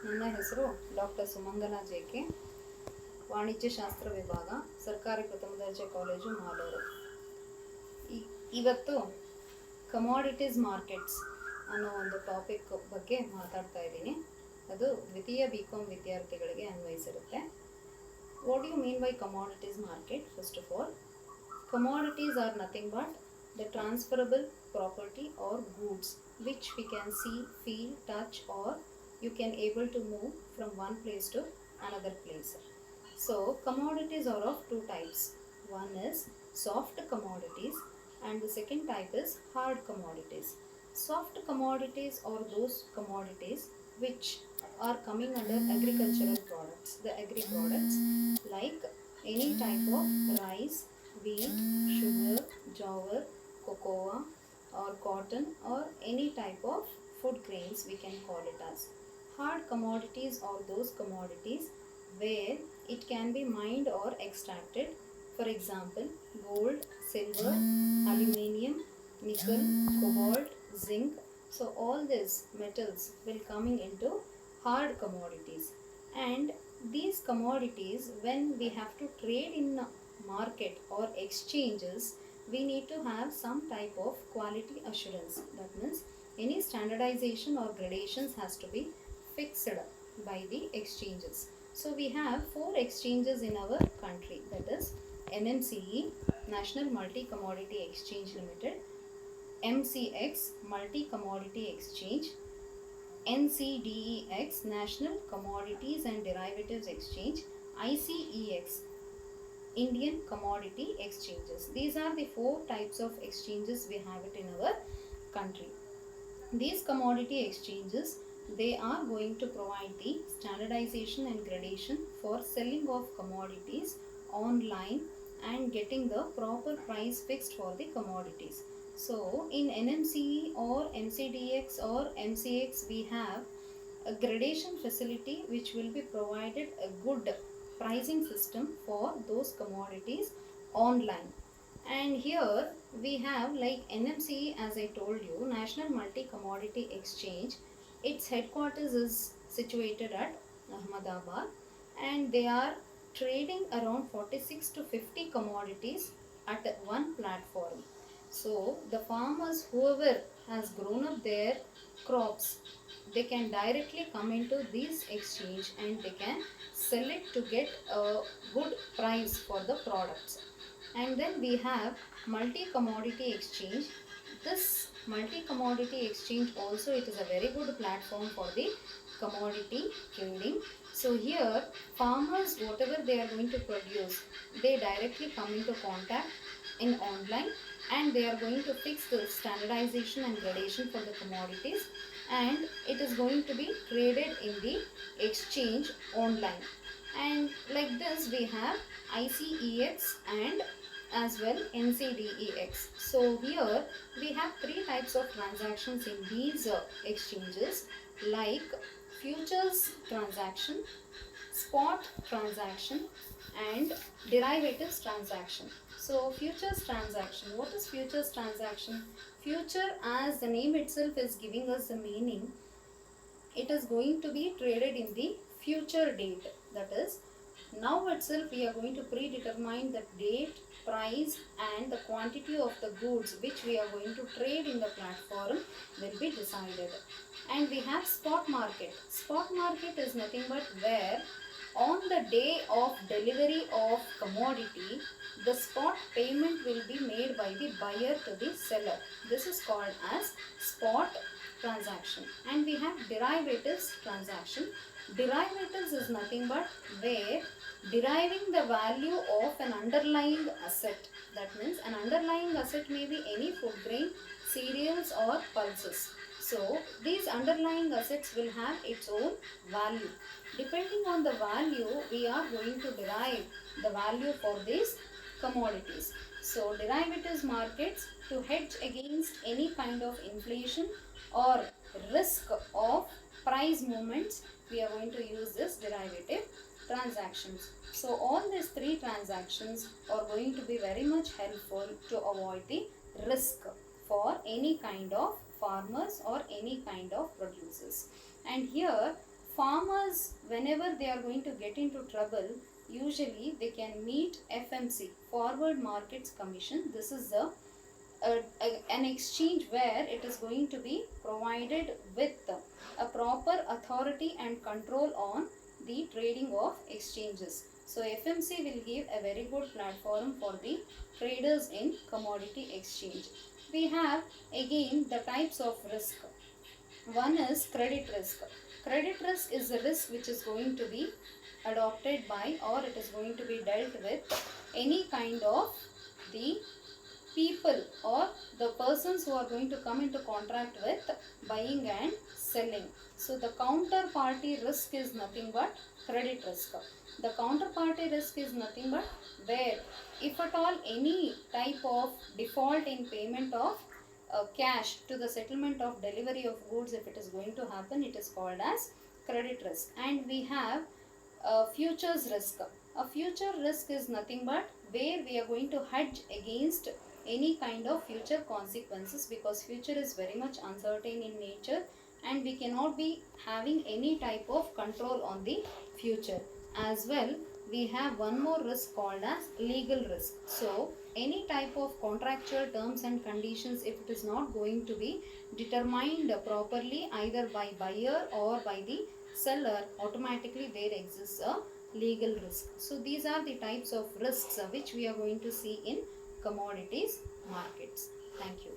ನನ್ನ ಹೆಸರು ಡಾಕ್ಟರ್ ಸುಮಂಗಲ ಜೆ.ಕೆ. ವಾಣಿಜ್ಯಶಾಸ್ತ್ರ ವಿಭಾಗ, ಸರ್ಕಾರಿ ಪ್ರಥಮ ದರ್ಜೆ ಕಾಲೇಜು, ಮಾಲೂರು. ಇವತ್ತು ಕಮಾಡಿಟೀಸ್ ಮಾರ್ಕೆಟ್ಸ್ ಅನ್ನೋ ಒಂದು ಟಾಪಿಕ್ ಬಗ್ಗೆ ಮಾತಾಡ್ತಾ ಇದ್ದೀನಿ. ಅದು ದ್ವಿತೀಯ BCom ವಿದ್ಯಾರ್ಥಿಗಳಿಗೆ ಅನ್ವಯಿಸಿರುತ್ತೆ. What you mean by commodities market? First of all, commodities are nothing but the transferable property or goods which we can see, feel, touch, or you can able to move from one place to another place. So commodities are of two types. One is soft commodities and the second type is hard commodities. Soft commodities are those commodities which are coming under agricultural products, the agri products like any type of rice, wheat, sugar, jowar, cocoa or cotton or any type of food grains we can call it as. Hard commodities are those commodities where it can be mined or extracted. For example, gold, silver, aluminium, nickel, cobalt, zinc. So all these metals will coming into hard commodities. And these commodities, when we have to trade in market or exchanges, we need to have some type of quality assurance. That means any standardization or gradations has to be fixed by the exchanges. So we have 4 exchanges in our country, that is NMCE, National Multi Commodity Exchange Limited, MCX, Multi Commodity Exchange, NCDEX, National Commodities and Derivatives Exchange, ICEX, Indian Commodity Exchanges. These are the 4 types of exchanges we have it in our country. These commodity exchanges, they are going to provide the standardization and gradation for selling of commodities online and getting the proper price fixed for the commodities. So in NMCE or MCDX or MCX, we have a gradation facility which will be provided a good pricing system for those commodities online. And here we have like NMCE, as I told you, National Multi Commodity Exchange. Its headquarters is situated at Ahmedabad and they are trading around 46 to 50 commodities at one platform. So the farmers, whoever has grown up their crops, they can directly come into this exchange and they can sell it to get a good price for the products. And then we have multi commodity exchange. This multi commodity exchange also, it is a very good platform for the commodity trading. So here farmers, whatever they are going to produce, they directly come into contact in online and they are going to fix the standardization and gradation for the commodities, and it is going to be traded in the exchange online. And like this we have ICEX and as well NCDEX. So here we have 3 types of transactions in these exchanges, like futures transaction, spot transaction and derivatives transaction. So futures transaction, what is futures transaction? Future, as the name itself is giving us the meaning, it is going to be traded in the future date. That is, now itself we are going to predetermine the date, price and the quantity of the goods which we are going to trade in the platform will be decided. And we have spot market. Spot market is nothing but where on the day of delivery of commodity, the spot payment will be made by the buyer to the seller. This is called as spot transaction. And we have derivatives transaction. Derivatives is nothing but where deriving the value of an underlying asset. That means an underlying asset may be any food grain, cereals or pulses. So these underlying assets will have its own value. Depending on the value, we are going to derive the value for these commodities. So derivatives markets, to hedge against any kind of inflation or risk of price movements, we are going to use this derivative transactions. So all these 3 transactions are going to be very much helpful to avoid the risk for any kind of farmers or any kind of producers. And here farmers, whenever they are going to get into trouble, usually they can meet FMC, Forward Markets Commission. This is an exchange where it is going to be provided with a proper authority and control on the trading of exchanges. So FMC will give a very good platform for the traders in commodity exchange. We have again the types of risk. One is credit risk. Credit risk is a risk which is going to be adopted by, or it is going to be dealt with any kind of the people or the persons who are going to come into contract with buying and selling. So the counterparty risk is nothing but credit risk. The counterparty risk is nothing but where if at all any type of default in payment of cash to the settlement of delivery of goods, if it is going to happen, it is called as credit risk. And we have futures risk. A future risk is nothing but where we are going to hedge against any kind of future consequences, because future is very much uncertain in nature and we cannot be having any type of control on the future. As well, we have one more risk called as legal risk. So any type of contractual terms and conditions, if it is not going to be determined properly either by buyer or by the seller, automatically there exists a legal risk. So these are the types of risks which we are going to see in commodities markets. Thank you.